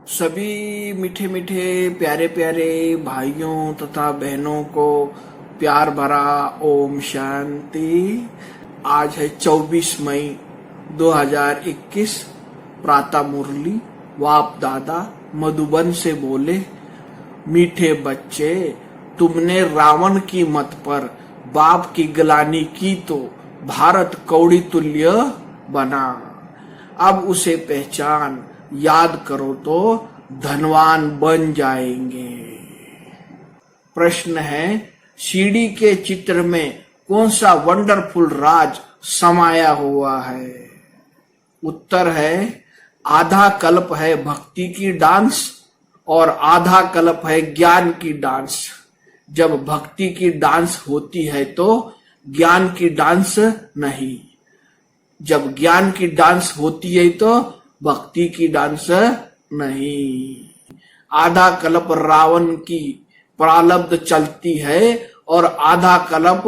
सभी मीठे मीठे प्यारे प्यारे भाइयों तथा बहनों को प्यार भरा ओम शांति। आज है 24 मई 2021। प्रातः मुरली बाप दादा मधुबन से बोले, मीठे बच्चे, तुमने रावण की मत पर बाप की ग्लानि की तो भारत कौड़ी तुल्य बना। अब उसे पहचान, याद करो तो धनवान बन जाएंगे। प्रश्न है, सीढ़ी के चित्र में कौन सा वंडरफुल राज समाया हुआ है? उत्तर है, आधा कल्प है भक्ति की डांस और आधा कल्प है ज्ञान की डांस। जब भक्ति की डांस होती है तो ज्ञान की डांस नहीं, जब ज्ञान की डांस होती है तो भक्ति की डांस नहीं। आधा कल्प रावण की प्रारब्ध चलती है और आधा कल्प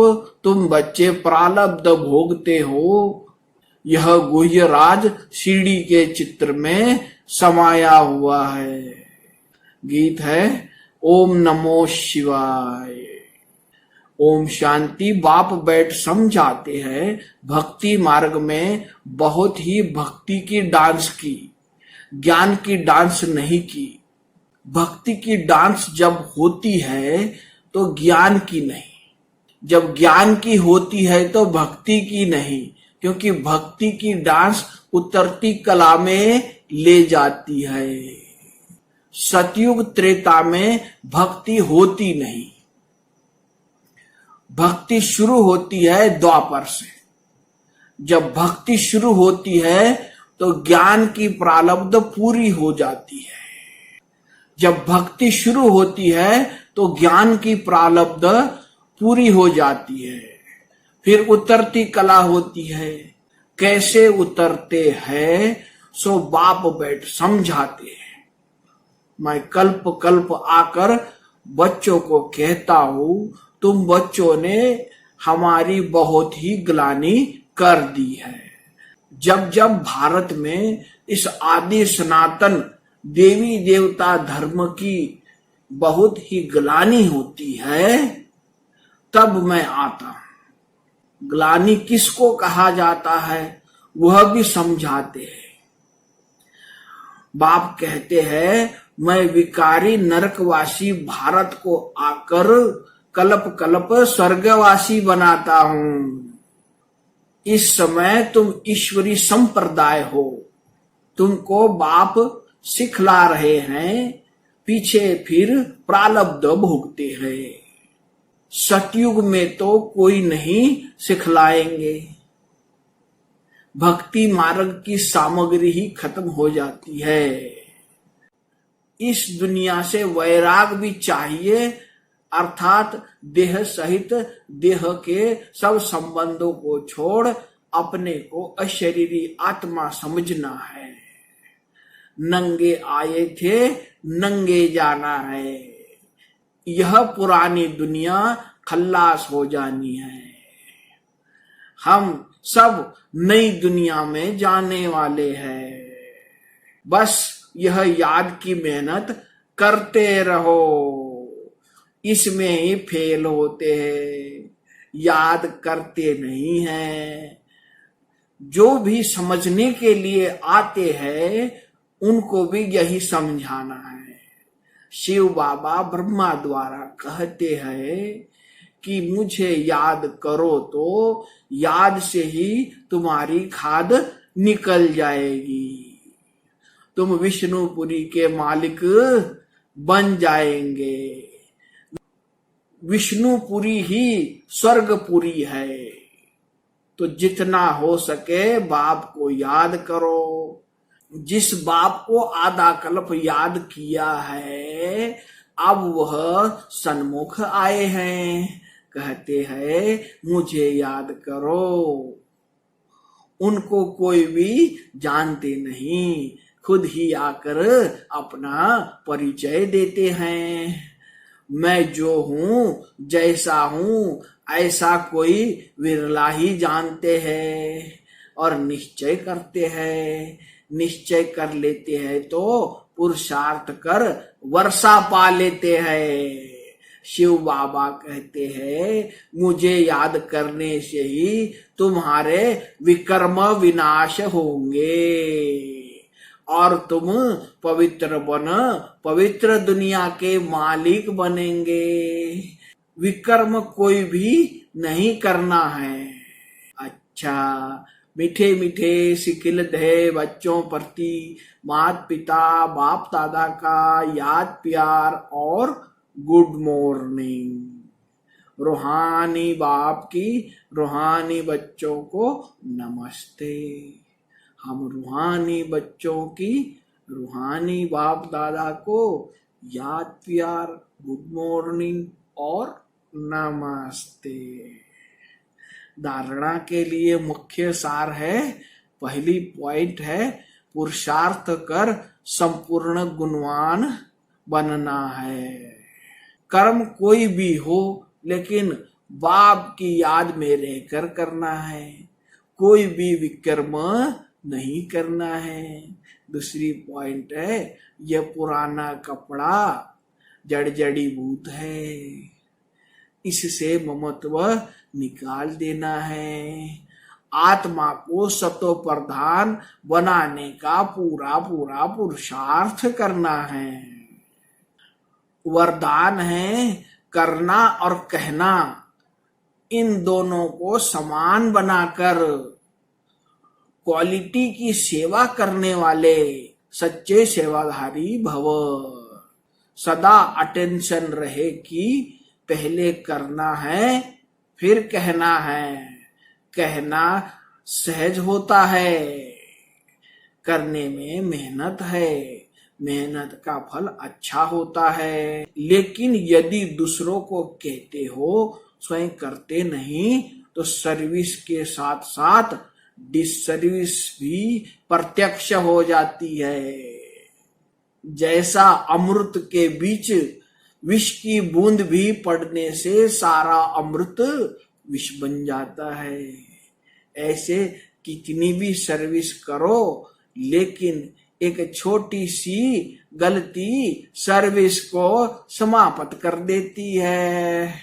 तुम बच्चे प्रारब्ध भोगते हो। यह गुह्य राज सीढ़ी के चित्र में समाया हुआ है। गीत है ओम नमो शिवाय। ओम शांति। बाप बैठ समझाते हैं, भक्ति मार्ग में बहुत ही भक्ति की डांस की, ज्ञान की डांस नहीं की। भक्ति की डांस जब होती है तो ज्ञान की नहीं, जब ज्ञान की होती है तो भक्ति की नहीं, क्योंकि भक्ति की डांस उतरती कला में ले जाती है। सतयुग त्रेता में भक्ति होती नहीं, भक्ति शुरू होती है द्वापर से। जब भक्ति शुरू होती है तो ज्ञान की प्रारब्ध पूरी हो जाती है। जब भक्ति शुरू होती है तो ज्ञान की प्रारब्ध पूरी हो जाती है। फिर उतरती कला होती है। कैसे उतरते हैं सो बाप बैठ समझाते हैं। मैं कल्प कल्प आकर बच्चों को कहता हूं, तुम बच्चों ने हमारी बहुत ही ग्लानि कर दी है। जब जब भारत में इस आदि सनातन देवी देवता धर्म की बहुत ही ग्लानि होती है, तब मैं आता हूं। ग्लानि किसको कहा जाता है वह भी समझाते हैं। बाप कहते हैं, मैं विकारी नरकवासी भारत को आकर कल्प कल्प स्वर्गवासी बनाता हूं। इस समय तुम ईश्वरी संप्रदाय हो, तुमको बाप सिखला रहे हैं, पीछे फिर प्रारब्ध भोगते हैं। सतयुग में तो कोई नहीं सिखलाएंगे, भक्ति मार्ग की सामग्री ही खत्म हो जाती है। इस दुनिया से वैराग भी चाहिए, अर्थात देह सहित देह के सब संबंधों को छोड़ अपने को अशरीरी आत्मा समझना है। नंगे आए थे, नंगे जाना है। यह पुरानी दुनिया खल्लास हो जानी है। हम सब नई दुनिया में जाने वाले हैं। बस यह याद की मेहनत करते रहो। इसमें ही फेल होते हैं, याद करते नहीं हैं। जो भी समझने के लिए आते हैं उनको भी यही समझाना है। शिव बाबा ब्रह्मा द्वारा कहते हैं कि मुझे याद करो तो याद से ही तुम्हारी खाद निकल जाएगी, तुम विष्णुपुरी के मालिक बन जाएंगे। विष्णुपुरी ही स्वर्गपुरी है। तो जितना हो सके बाप को याद करो। जिस बाप को आधा कल्प याद किया है, अब वह सन्मुख आए हैं, कहते हैं मुझे याद करो। उनको कोई भी जानते नहीं, खुद ही आकर अपना परिचय देते हैं। मैं जो हूं, जैसा हूं, ऐसा कोई विरला ही जानते हैं और निश्चय करते हैं। निश्चय कर लेते हैं तो पुरुषार्थ कर वर्षा पा लेते हैं। शिव बाबा कहते हैं, मुझे याद करने से ही तुम्हारे विकर्म विनाश होंगे और तुम पवित्र पवित्र दुनिया के मालिक बनेंगे। विकर्म कोई भी नहीं करना है। अच्छा, मीठे मीठे सिकिलधे बच्चों प्रति माता पिता बाप दादा का याद प्यार और गुड मॉर्निंग। रूहानी बाप की रूहानी बच्चों को नमस्ते। हम रूहानी बच्चों की रूहानी बाप दादा को याद प्यार गुड मॉर्निंग और नमस्ते। धारणा के लिए मुख्य सार है, पहली पॉइंट है पुरुषार्थ कर संपूर्ण गुणवान बनना है। कर्म कोई भी हो लेकिन बाप की याद में रहकर करना है। कोई भी विकर्म नहीं करना है। दूसरी पॉइंट है, यह पुराना कपड़ा जड़ी भूत है, इससे ममत्व निकाल देना है। आत्मा को सतो प्रधान बनाने का पूरा पूरा पुरुषार्थ करना है। वरदान है करना और कहना, इन दोनों को समान बनाकर क्वालिटी की सेवा करने वाले सच्चे सेवाधारी भव। सदा अटेंशन रहे कि पहले करना है फिर कहना है। कहना सहज होता है, करने में मेहनत है, मेहनत का फल अच्छा होता है। लेकिन यदि दूसरों को कहते हो स्वयं करते नहीं तो सर्विस के साथ साथ डिसर्विस भी प्रत्यक्ष हो जाती है। जैसा अमृत के बीच विष की बूंद भी पड़ने से सारा अमृत विष बन जाता है, ऐसे कितनी भी सर्विस करो लेकिन एक छोटी सी गलती सर्विस को समाप्त कर देती है।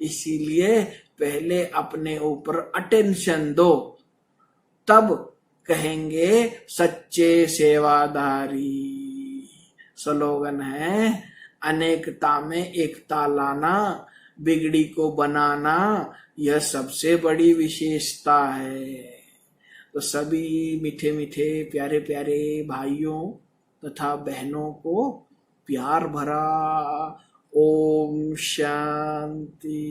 इसीलिए पहले अपने ऊपर अटेंशन दो, तब कहेंगे सच्चे सेवादारी। स्लोगन है, अनेकता में एकता लाना, बिगड़ी को बनाना, यह सबसे बड़ी विशेषता है। तो सभी मीठे मीठे प्यारे प्यारे भाइयों तथा बहनों को प्यार भरा ओम शांति।